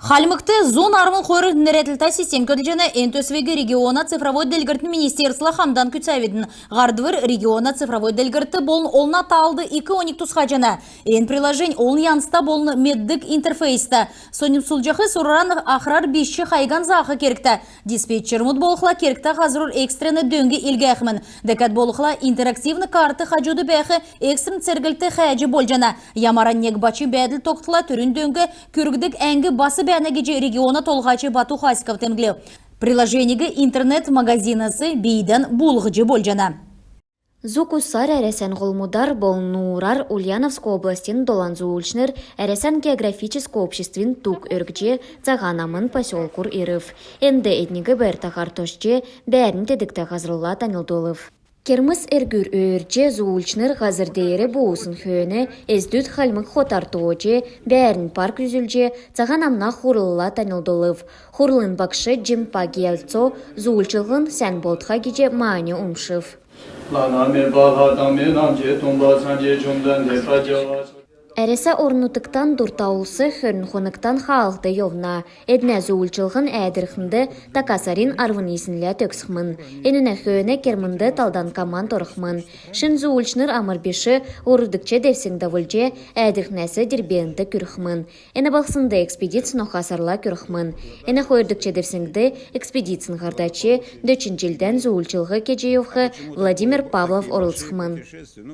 Халмыкты зон армын қойры нәретілті систем көділжені энтөсвегі региона цифровой дәлгіртін министерсіла хамдан күтсәведін. Ғардвыр региона цифровой дәлгірті болын олна таалды 2-12 тұсқа жана. Эн приложень олын янста болын меддік интерфейсті. Соним сұлжақы сұраран ақырар беші қайған зақы керікті. Диспетчер мұд болықла керікті қазырыр экстрені дөңгі елге әқімін. Дәкәт болықла интерактивны карты қажуды бәқі экстрен цергілті қәжі бол жана. Ямаран нег бачы бәділ тоқтыла түрін дөңгі көргідік әңгі басы бәнегеже региона толғачы Бату Хасиков темгле. Приложениеге интернет-магазинасы бейден булғыжы бол жана. Зукусар әресен ғылмудар бол Нурар Ульяновск областин Доланзуулшнер әресен географический обществин тук өргже цаганамын поселкур ирыв. Энде этнигі бәр тахартошче бәрін тедікті ғазырылла танылдолыв. Керміс әргүр өрче зуулчныр ғазыр дейірі боусын хөне, әздүд халмық хотартуоче, бәрін парк үзілже, цаганамна хурылла танылдолыв. Хурлын бақшы жимпа гелцо, зуулчылғын сән болтға геже мааны умшыв. Әресе орнутыктан дұртауылсы хөрін хонықтан қағылды евна. Әдіне зуылчылғын әдірхінді такасарин арвын есінлі төксіқмін. Әніне хөріне кермінді талдан каман торықмын. Шын зуылчныр амырбеші орудыкче девсіңді вөлже әдірхнәсі дербенді күріқмін. Әні балқсынды экспедицияны қасарла күріқмін. Әні қойырдыкче девсіңді экспедициян ғардачы дөчін жылден зуылчылғы кежеевхі Владимир Павлов орылсықмын.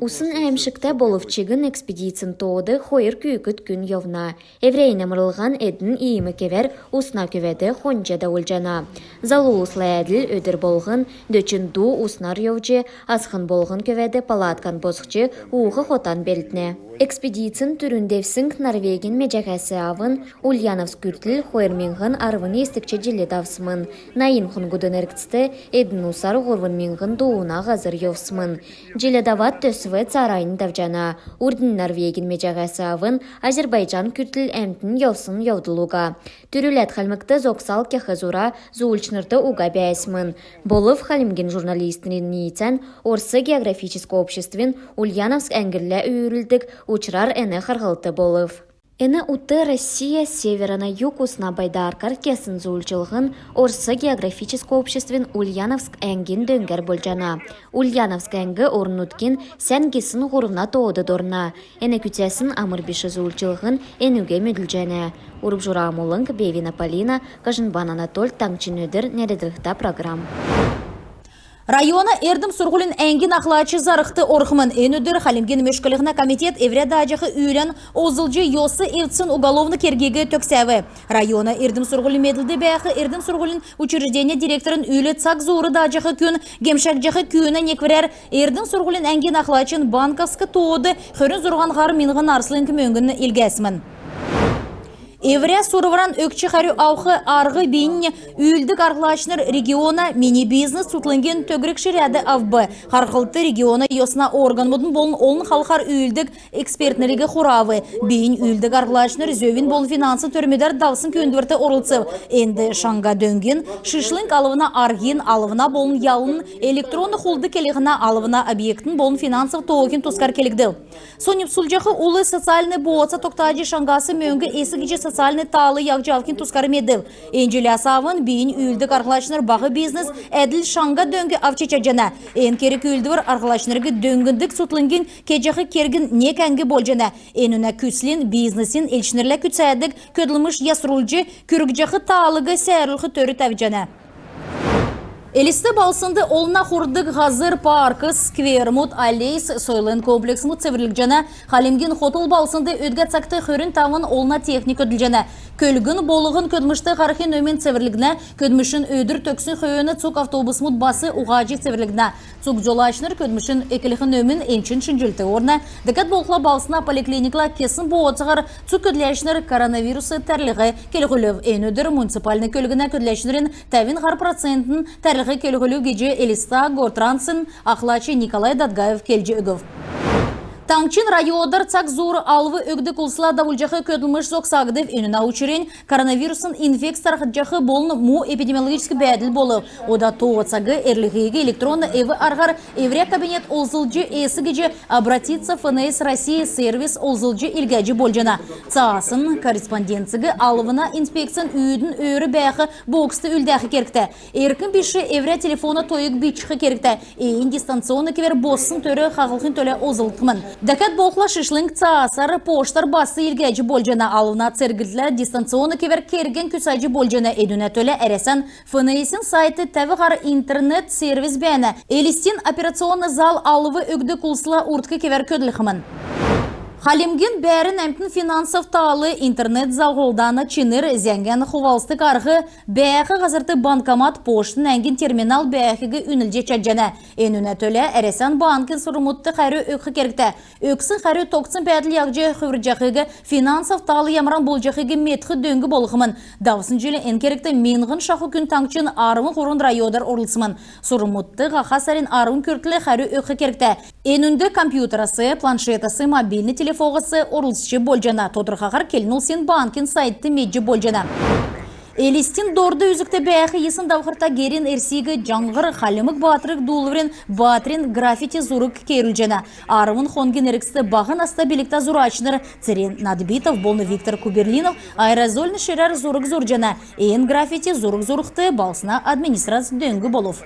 Усын әмшікті болывчығын экспедициян тоғыды хойыр күйікіт күн евна. Еврейне мұрылған әдін иімі кевер усна көведі хонжада өлжана. Залу ұсла әділ өдір болғын, дөчін ду уснар евже, асқын болғын көведі палаткан босқчы уғы хотан белтіне. Экспедициян түріндевсің Норвегин межағасы авын Ульяновск күртіл хойырменғын арвын естікче желі давсымын. Найын құнгудын әргісті әдін усар ғорвын менғын дуына ғазыр евсымын. Желі дават төсіві царайын давжана. Урдын Норвегин межағасы авын Азербайджан күртіл әмтін евсын евдылуға. Түрілет қалмықты зоксал кехазура зуылчнырды уға бәйсімін. Болыв халимген журналистінің нийтен Орсы географический обществен Ульяновск әңгірлі үйірілдік учрар әне қарғылты болыв. Әні ұты Россия севера на юг усна байдаркар кесін зуылчылғын Орсы географический обществен Ульяновск әңген дөңгер болжана. Ульяновск әңгі орнуткен сән кесін ғұрына тоғыды дорна. Әні күтесін амырбеші зуылчылғын әнуге мүділжәне. Урып журамулынг Бевина Полина, Кажынбан Анатоль таңчын өдір нәредіріқта программ. Района эрдім сұрғылын әңген ақлачы зарықты орқымын. Ен өдір қалимген мөшкілігіна комитет евреді ажығы үйрен озылжы йосы елтсін уголовны кергегі төксәві. Района эрдім сұрғылын меділді бәқі эрдім сұрғылын учреждения директорын үйлі цақ зуыры да ажығы күн, гемшак жағы күйіні некверер эрдім сұрғылын әңген ақлачын банковскі тоғыды көрін зұрған ғары минғын арсылын күмөнгін елгәсімін. Еврия сұрываран өкчі қару ауқы арғы бейінне үйілдік арғылашыныр региона мини-бизнес сұтлынген төгірік шыряды авбы. Қарқылты региона йосына орган мұдын болын олын қалқар үйілдік экспертнерігі құравы. Бейін үйілдік арғылашыныр зөвін болын финансы төрмедер далсын көндірті орылсы. Енді шаңға дөнген шышлынг алывына арген алывына болын ялын электронны құлды келігіна алывына объекттің болын финансов тоғын тұскар келігді. Сонып сұлжақы улы социальны боғатса тоқтажы шаңғасы мөңгі есігіже социальный талы яғжалкин тускары медил. Энджели асавын бейін үйілдік арғылашыныр бағы бизнес әділ шаңға дөңгі авчеча жана. Эн керек үйілдівір арғылашынырғы дөңгіндік сұтлынген кежақы керген не кәнгі бол жана. Эн үні күслін бизнесін елшінірлі күтсәдік көділміш ясрулжы күрік жақы талығы сәрілгі төрі тәві жана. Элисті балсынды олына құрдық ғазыр паркы, сквер, мұд, аллейс, сойлын комплекс мұд северлік жана, қалемген хотыл балсынды өдгәт сақты көрін тавын олына техник өділ жана. Көлгін болығын көдмішті қарқын өмен северлігіне, көдмішін өдір төксін қойыны цук автобус мұд басы уғажи северлігіне. Цук жолы ашыныр көдмішін екіліғін өмен еншін шынжілті орны. Декат болқла балсына поликлиникла кесін боғатығар цук көдләшінір коронавирусы тәрліғі келғілів. Ен өдір муниципалны көлгіне көдләшінірін тәвін ғар процентін тәрліғі келғілів геже Элиста Гортрансын Ақлачы Николай Дадгаев келжі үгів. Таңчин райодар цак зур алвы өгді кулсла давульжахы көділміш зоқсағыдев үніна учерен коронавирусын инфекция жахы болын му эпидемиологический бәділ болы. Ода тоғыцағы әрлігіге электронны эві арғар евре кабинет олзылжы эсігіже обратиться ФНС России сервис олзылжы илгәжі болжана. Цаасын корреспонденцығы алвына инспекциян үйдің өрі бәқі боксты үлдәқі керікті. Еркін біші евре телефоны тойық бічіқі керікті. Эйін дистанционны кевер боссын төрі қағылқын төлі озылтымын. Дәкәт болқла шышлың цаасар поштар басы илгәжі болжана алына цергілді дистанционны кевер керген күсайжы болжана эдуне төлі әресен ФНС-ін сайты тәвіғар интернет сервис бәні. Элистин операционный зал алывы өгді кулсла уртқы кевер көділіқімін. Халимгин бәрін әмтін финансов талы интернет залғолданы чиныр зәнген хувалстық арғы бәқі ғазырты банкомат поштын әңгін терминал бәқігі үнілде чаджана. Энуне төлі әресен банкин сұрымутты қәрі өқі керікті. Өксін қәрі тоқсын пәділ яғжы құвыржақығы финансов талы ямран болжақығы метқі дөңгі болғымын. Даусын желі ән керікті менғын шақы күн таңчын арымын құрын райодар орылсымын. Сұрымутты ғақасарин арымын көртілі қәрі өқі керікті. Энунді компьютерасы, планшетасы, мобильный телефоғысы орылсычы болжана. Тодырғағар келін сен банкин сайтты меджі болжана. Элистин дорды үзікті бәқі есін давқырта герин әрсегі жаңғыр халымық батырық дулыврен батырин граффити зұрық керілжена. Арымын хонген әріксті бағын аста белікта зұрачыныр Церен Надбитов, болны Виктор Куберлинов, аэрозольны шерар зұрық зұржена. Эйін граффити зұрық зұрықты балсына администрация дөңгі болов.